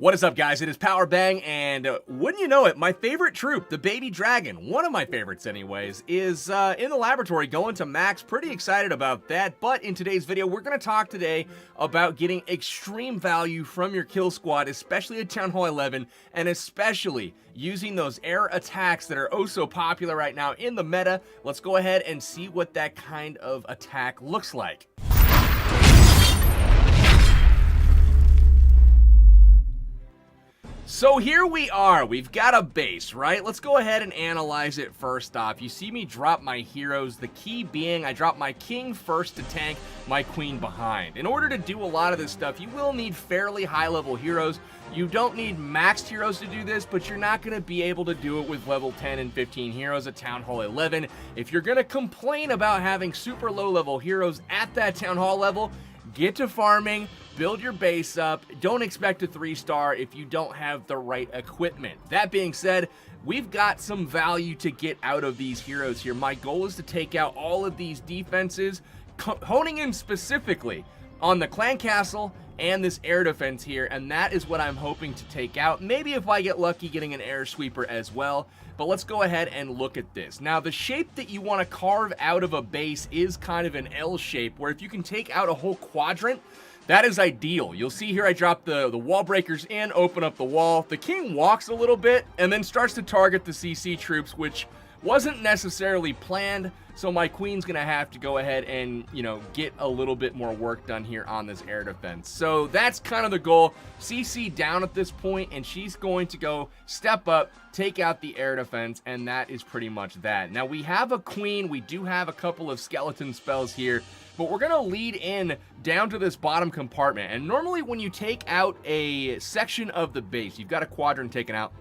What is up, guys? It is Power Bang, and wouldn't you know it, my favorite troop, the baby dragon, one of my favorites anyways, is in the laboratory going to max. Pretty excited about that. But in today's video, we're going to talk today about getting extreme value from your kill squad, especially at Town Hall 11, and especially using those air attacks that are oh so popular right now in the meta. Let's go ahead and see what that kind of attack looks like. So here we are, we've got a base, right? Let's go ahead and analyze it first off. You see me drop my heroes, the key being I drop my king first to tank, my queen behind. In order to do a lot of this stuff, you will need fairly high level heroes. You don't need maxed heroes to do this, but you're not going to be able to do it with level 10 and 15 heroes at Town Hall 11. If you're going to complain about having super low level heroes at that Town Hall level, get to farming, build your base up. Don't expect a 3-star if you don't have the right equipment. That being said, we've got some value to get out of these heroes here. My goal is to take out all of these defenses, honing in specifically on the clan castle and this air defense here, and that is what I'm hoping to take out. Maybe if I get lucky getting an air sweeper as well. But let's go ahead and look at this. Now, the shape that you want to carve out of a base is kind of an L shape, where if you can take out a whole quadrant, that is ideal. You'll see here I drop the wall breakers in, open up the wall. The king walks a little bit and then starts to target the CC troops, which wasn't necessarily planned. So my queen's gonna have to go ahead and, get a little bit more work done here on this air defense. So that's kind of the goal. CC down at this point, and she's going to go step up, take out the air defense, and that is pretty much that. Now we have a queen, we do have a couple of skeleton spells here, but we're gonna lead in down to this bottom compartment. And normally when you take out a section of the base, you've got a quadrant taken out,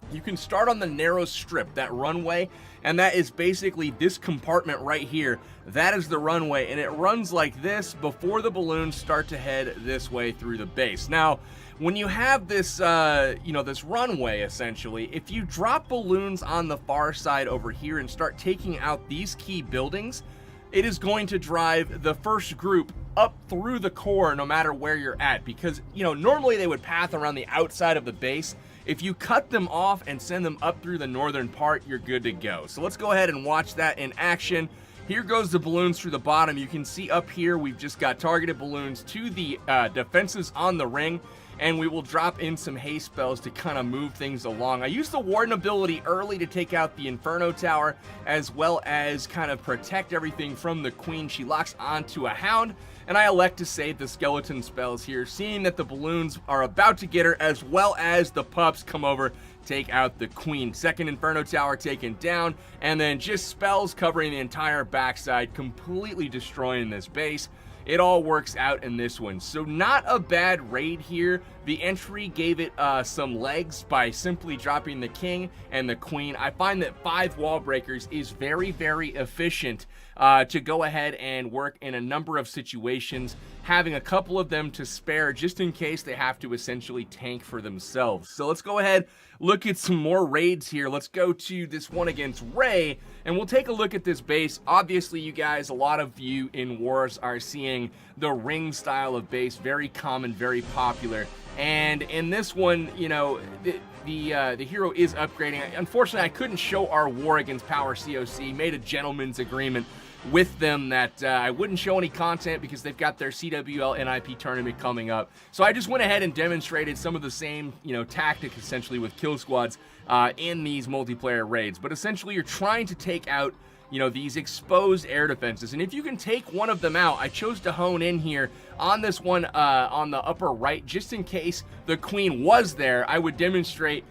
you can start on the narrow strip, that runway, and that is basically this compartment right here. That is the runway, and it runs like this before the balloons start to head this way through the base. Now, when you have this, this runway, essentially, if you drop balloons on the far side over here and start taking out these key buildings, it is going to drive the first group up through the core no matter where you're at, because, normally they would path around the outside of the base. If you cut them off and send them up through the northern part, you're good to go. So let's go ahead and watch that in action. Here goes the balloons through the bottom. You can see up here, we've just got targeted balloons to the defenses on the ring, and we will drop in some haste spells to kind of move things along. I used the Warden ability early to take out the Inferno Tower, as well as kind of protect everything from the Queen. She locks onto a Hound, and I elect to save the skeleton spells here, seeing that the balloons are about to get her, as well as the pups come over, take out the Queen. Second Inferno Tower taken down, and then just spells covering the entire backside, completely destroying this base. It all works out in this one. So not a bad raid here. The entry gave it some legs by simply dropping the king and the queen. I find that 5 wall breakers is very, very efficient to go ahead and work in a number of situations, having a couple of them to spare just in case they have to essentially tank for themselves. So let's go ahead, look at some more raids here. Let's go to this one against Ray, and we'll take a look at this base. Obviously, you guys, a lot of you in wars are seeing the ring style of base, very common, very popular. And in this one, the hero is upgrading. Unfortunately, I couldn't show our war against Power COC, made a gentleman's agreement with them that I wouldn't show any content because they've got their CWL NIP tournament coming up. So I just went ahead and demonstrated some of the same, tactics essentially with kill squads in these multiplayer raids. But essentially, you're trying to take out these exposed air defenses. And if you can take one of them out, I chose to hone in here on this one on the upper right, just in case the queen was there. I would demonstrate,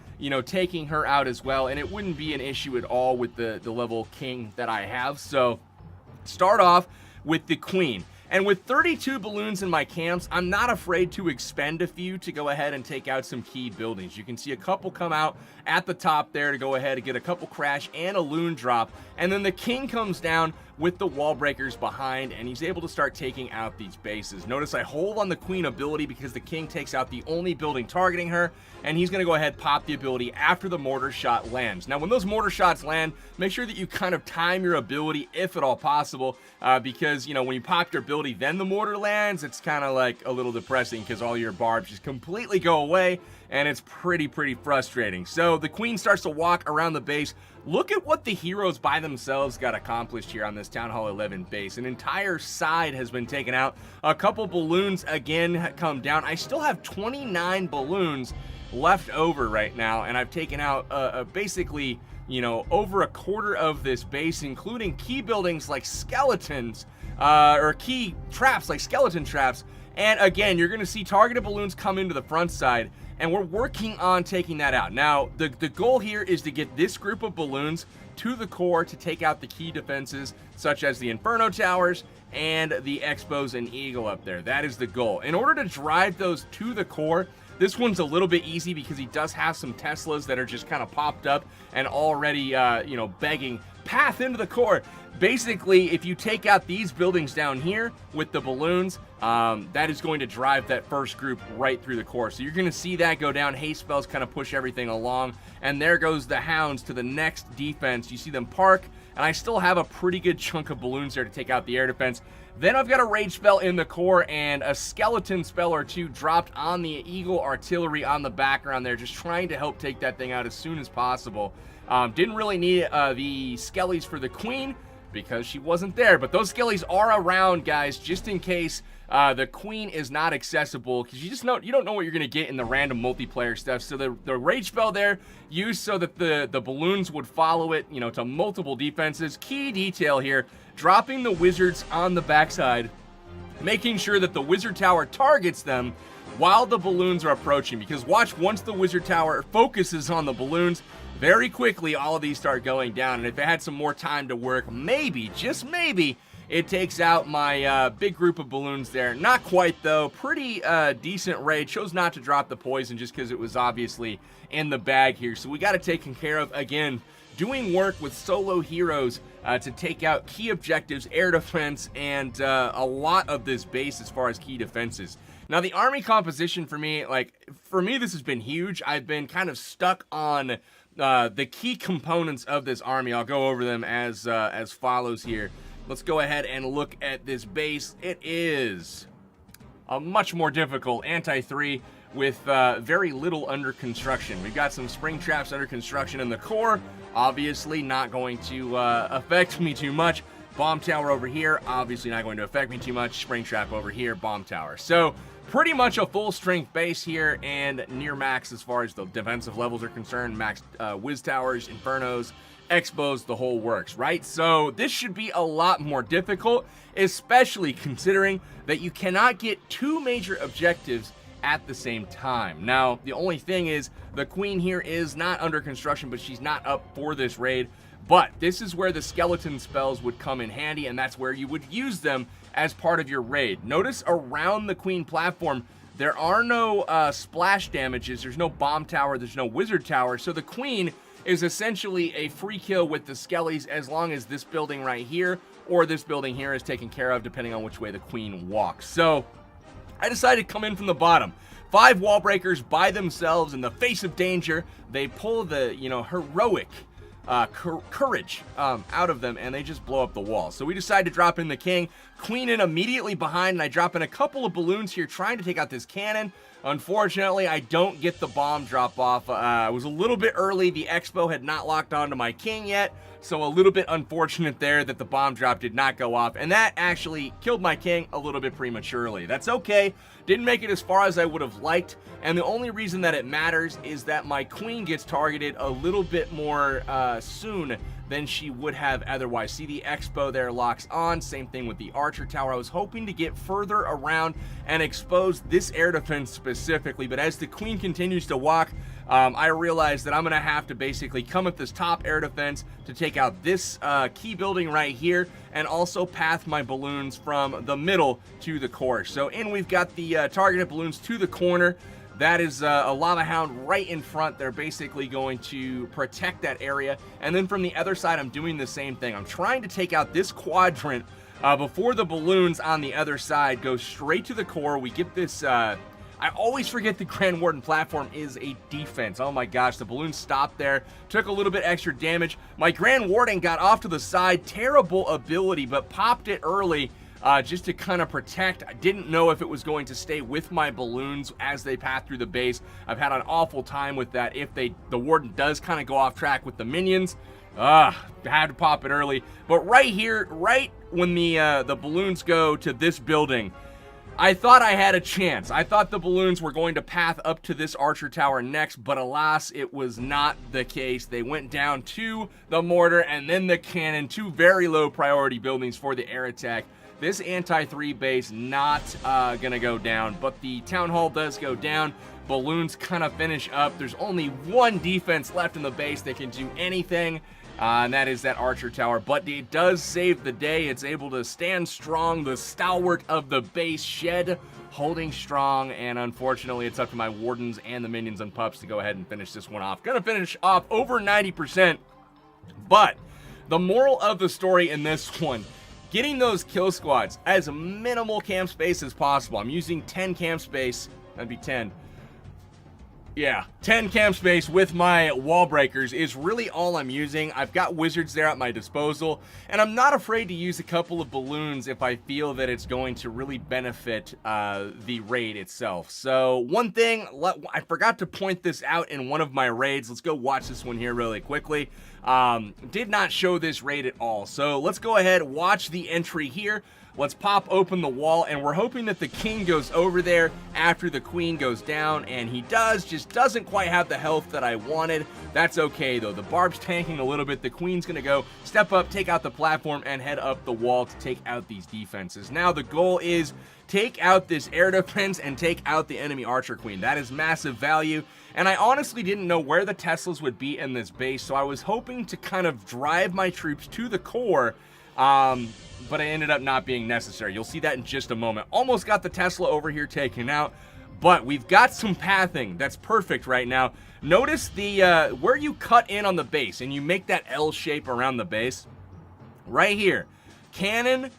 taking her out as well, and it wouldn't be an issue at all with the level king that I have. So start off with the queen. And with 32 balloons in my camps, I'm not afraid to expend a few to go ahead and take out some key buildings. You can see a couple come out at the top there to go ahead and get a couple crash and a loon drop. And then the king comes down with the wall breakers behind, and he's able to start taking out these bases. Notice I hold on the queen ability because the king takes out the only building targeting her, and he's going to go ahead and pop the ability after the mortar shot lands. Now, when those mortar shots land, make sure that you kind of time your ability if at all possible, because, when you pop your ability, then the mortar lands, it's kind of like a little depressing because all your barbs just completely go away, and it's pretty frustrating. So the queen starts to walk around the base. Look at what the heroes by themselves got accomplished here on this Town Hall 11 base. An entire side has been taken out. A couple balloons again come down. I still have 29 balloons left over right now, and I've taken out basically, you know, over a quarter of this base, including key buildings like skeletons, or key traps like skeleton traps. And again, you're going to see targeted balloons come into the front side, and we're working on taking that out. Now, the goal here is to get this group of balloons to the core to take out the key defenses, such as the Inferno Towers and the Expos and Eagle up there. That is the goal. In order to drive those to the core, this one's a little bit easy because he does have some Teslas that are just kind of popped up and already, you know, begging path into the core. Basically, if you take out these buildings down here with the balloons, that is going to drive that first group right through the core. So you're going to see that go down. Haste spells kind of push everything along. And there goes the Hounds to the next defense. You see them park, and I still have a pretty good chunk of balloons there to take out the air defense. Then I've got a rage spell in the core and a skeleton spell or two dropped on the Eagle artillery on the background there, just trying to help take that thing out as soon as possible. Didn't really need the skellies for the queen because she wasn't there, but those skellies are around, guys, just in case the queen is not accessible, because you don't know what you're gonna get in the random multiplayer stuff. So the rage spell there used so that the balloons would follow it, you know, to multiple defenses. Key detail here, dropping the wizards on the backside, making sure that the wizard tower targets them while the balloons are approaching, because watch, once the wizard tower focuses on the balloons, very quickly all of these start going down. And if it had some more time to work, maybe, just maybe, it takes out my big group of balloons there. Not quite, though. Pretty decent raid. Chose not to drop the poison just because it was obviously in the bag here. So we got it taken care of. Again, doing work with solo heroes to take out key objectives, air defense, and a lot of this base as far as key defenses. Now, the army composition for me, this has been huge. I've been kind of stuck on the key components of this army. I'll go over them as follows here. Let's go ahead and look at this base. It is a much more difficult anti-3 with very little under construction. We've got some spring traps under construction in the core. Obviously not going to affect me too much. Bomb tower over here, obviously not going to affect me too much. Spring trap over here, bomb tower. So pretty much a full strength base here and near max as far as the defensive levels are concerned. Max whiz towers, infernos, expos, the whole works, right? So this should be a lot more difficult, especially considering that you cannot get two major objectives at the same time. Now, the only thing is the queen here is not under construction, but she's not up for this raid. But this is where the skeleton spells would come in handy, and that's where you would use them as part of your raid. Notice around the queen platform, there are no splash damages. There's no bomb tower. There's no wizard tower. So the queen is essentially a free kill with the skellies as long as this building right here or this building here is taken care of, depending on which way the queen walks. So I decided to come in from the bottom. 5 wall breakers by themselves in the face of danger. They pull the, you know, heroic courage out of them, and they just blow up the wall. So we decided to drop in the king, queen in immediately behind, and I drop in a couple of balloons here trying to take out this cannon. Unfortunately, I don't get the bomb drop off. I was a little bit early. The expo had not locked onto my king yet, so a little bit unfortunate there that the bomb drop did not go off, and that actually killed my king a little bit prematurely. That's okay. Didn't make it as far as I would have liked, and the only reason that it matters is that my queen gets targeted a little bit more soon than she would have otherwise. See, the expo there locks on. Same thing with the archer tower. I was hoping to get further around and expose this air defense specifically, but as the queen continues to walk, I realized that I'm going to have to basically come at this top air defense to take out this key building right here, and also path my balloons from the middle to the core. So in we've got the targeted balloons to the corner. That is a lava hound right in front. They're basically going to protect that area. And then from the other side, I'm doing the same thing. I'm trying to take out this quadrant before the balloons on the other side go straight to the core. We get this... I always forget the Grand Warden platform is a defense. Oh my gosh, the balloon stopped there. Took a little bit extra damage. My Grand Warden got off to the side. Terrible ability, but popped it early. just to kind of protect. I didn't know if it was going to stay with my balloons as they pass through the base. I've had an awful time with that. If the warden does kind of go off track with the minions, had to pop it early. But right here, right when the balloons go to this building, I thought I had a chance. I thought the balloons were going to path up to this archer tower next, but alas, it was not the case. They went down to the mortar and then the cannon, two very low priority buildings for the air attack. This anti-3 base not gonna go down, but the town hall does go down. Balloons kind of finish up. There's only one defense left in the base that can do anything, and that is that archer tower, but it does save the day. It's able to stand strong. The stalwart of the base shed holding strong, and unfortunately it's up to my wardens and the minions and pups to go ahead and finish this one off. Gonna finish off over 90%, but the moral of the story in this one, getting those kill squads as minimal camp space as possible. I'm using 10 camp space. That'd be 10. Yeah, 10 camp space with my wall breakers is really all I'm using. I've got wizards there at my disposal, and I'm not afraid to use a couple of balloons if I feel that it's going to really benefit the raid itself. So one thing, I forgot to point this out in one of my raids. Let's go watch this one here really quickly. Did not show this raid at all. So let's go ahead, watch the entry here. Let's pop open the wall, and we're hoping that the king goes over there after the queen goes down, and he does, just doesn't quite have the health that I wanted. That's okay, though. The barb's tanking a little bit. The queen's going to go step up, take out the platform, and head up the wall to take out these defenses. Now, the goal is take out this air defense and take out the enemy archer queen. That is massive value, and I honestly didn't know where the Teslas would be in this base, so I was hoping to kind of drive my troops to the core, but it ended up not being necessary. You'll see that in just a moment. Almost got the Tesla over here taken out, but we've got some pathing that's perfect right now. Notice the where you cut in on the base and you make that L shape around the base. Right here, cannon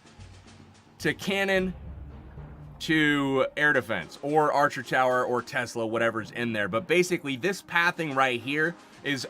to air defense or archer tower or Tesla, whatever's in there. But basically this pathing right here is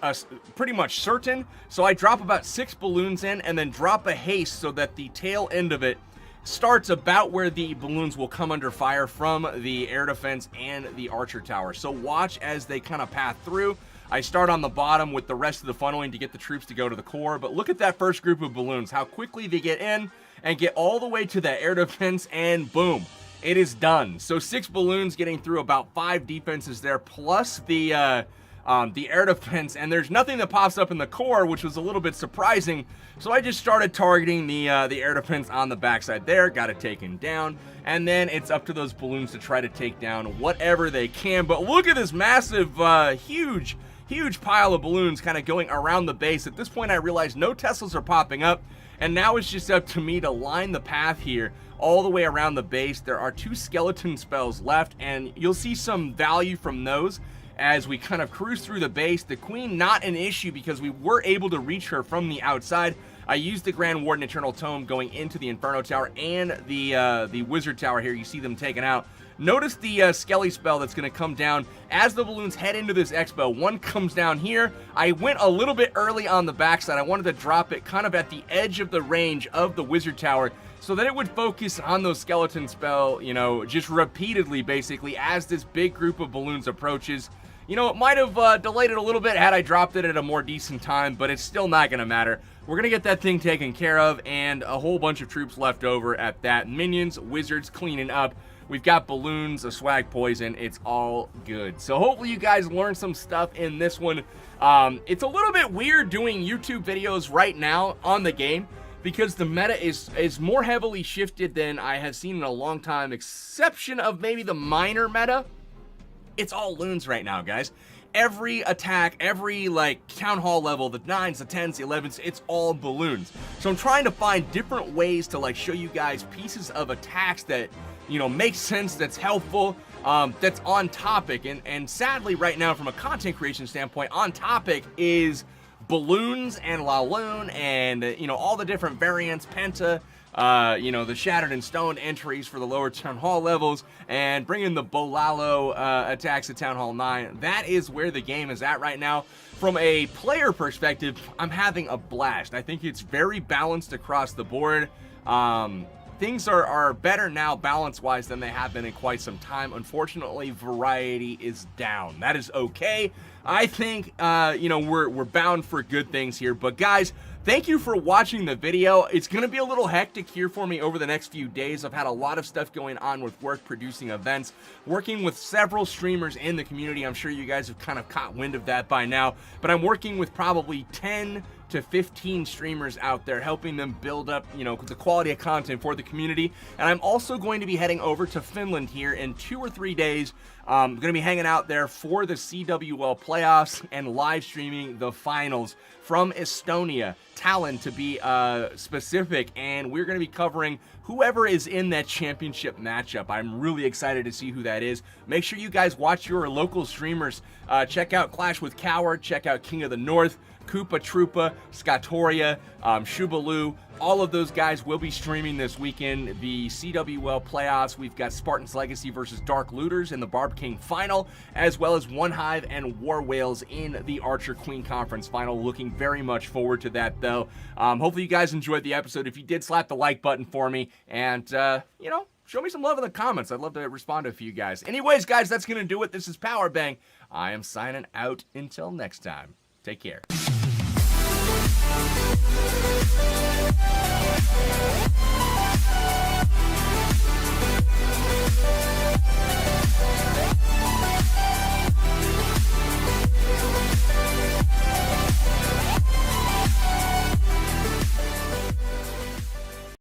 pretty much certain. So I drop about 6 balloons in and then drop a haste so that the tail end of it starts about where the balloons will come under fire from the air defense and the archer tower. So watch as they kind of path through. I start on the bottom with the rest of the funneling to get the troops to go to the core, but look at that first group of balloons, how quickly they get in and get all the way to the air defense, and boom, it is done. So 6 balloons getting through about 5 defenses there, plus the air defense, and there's nothing that pops up in the core, which was a little bit surprising. So I just started targeting the air defense on the backside there, got it taken down, and then it's up to those balloons to try to take down whatever they can. But look at this massive, huge pile of balloons kind of going around the base. At this point, I realized no Teslas are popping up, and now it's just up to me to line the path here all the way around the base. There are 2 skeleton spells left, and you'll see some value from those as we kind of cruise through the base. The queen, not an issue because we were able to reach her from the outside. I used the Grand Warden Eternal Tome going into the Inferno Tower and the Wizard Tower here. You see them taken out. Notice the Skelly spell that's going to come down as the balloons head into this expo. One comes down here. I went a little bit early on the backside. I wanted to drop it kind of at the edge of the range of the Wizard Tower so that it would focus on those skeleton spell, you know, just repeatedly basically as this big group of balloons approaches. You know, it might have delayed it a little bit had I dropped it at a more decent time, but it's still not going to matter. We're going to get that thing taken care of, and a whole bunch of troops left over at that. Minions, wizards cleaning up. We've got balloons, a swag poison. It's all good. So hopefully you guys learned some stuff in this one. It's a little bit weird doing YouTube videos right now on the game because the meta is more heavily shifted than I have seen in a long time, exception of maybe the minor meta. It's all loons right now, guys. Every attack, every like town hall level, the 9s, the 10s, the 11s, it's all balloons. So I'm trying to find different ways to like show you guys pieces of attacks that, you know, make sense, that's helpful, that's on topic. And sadly right now from a content creation standpoint, on topic is balloons and Laloon and, you know, all the different variants, Penta, you know, the Shattered and Stoned entries for the lower Town Hall levels, and bringing the Bolalo attacks to Town Hall 9. That is where the game is at right now. From a player perspective, I'm having a blast. I think it's very balanced across the board. things are better now balance-wise than they have been in quite some time. Unfortunately, variety is down. That is okay. I think, you know, we're bound for good things here. But guys, thank you for watching the video. It's going to be a little hectic here for me over the next few days. I've had a lot of stuff going on with work, producing events, working with several streamers in the community. I'm sure you guys have kind of caught wind of that by now, but I'm working with probably 10 to 15 streamers out there, helping them build up, you know, the quality of content for the community. And I'm also going to be heading over to Finland here in 2 or 3 days. I'm going to be hanging out there for the CWL playoffs and live streaming the finals from Estonia, Tallinn to be specific, and we're going to be covering whoever is in that championship matchup. I'm really excited to see who that is. Make sure you guys watch your local streamers. Check out Clash with Coward, check out King of the North, Koopa Troopa, Scatoria, Shubalu. All of those guys will be streaming this weekend. The CWL playoffs, we've got Spartan's Legacy versus Dark Looters in the Barb King final, as well as One Hive and War Whales in the Archer Queen Conference final. Looking very much forward to that, though. Hopefully you guys enjoyed the episode. If you did, slap the like button for me, and, you know, show me some love in the comments. I'd love to respond to a few guys. Anyways, guys, that's going to do it. This is Power Bang. I am signing out until next time. Take care.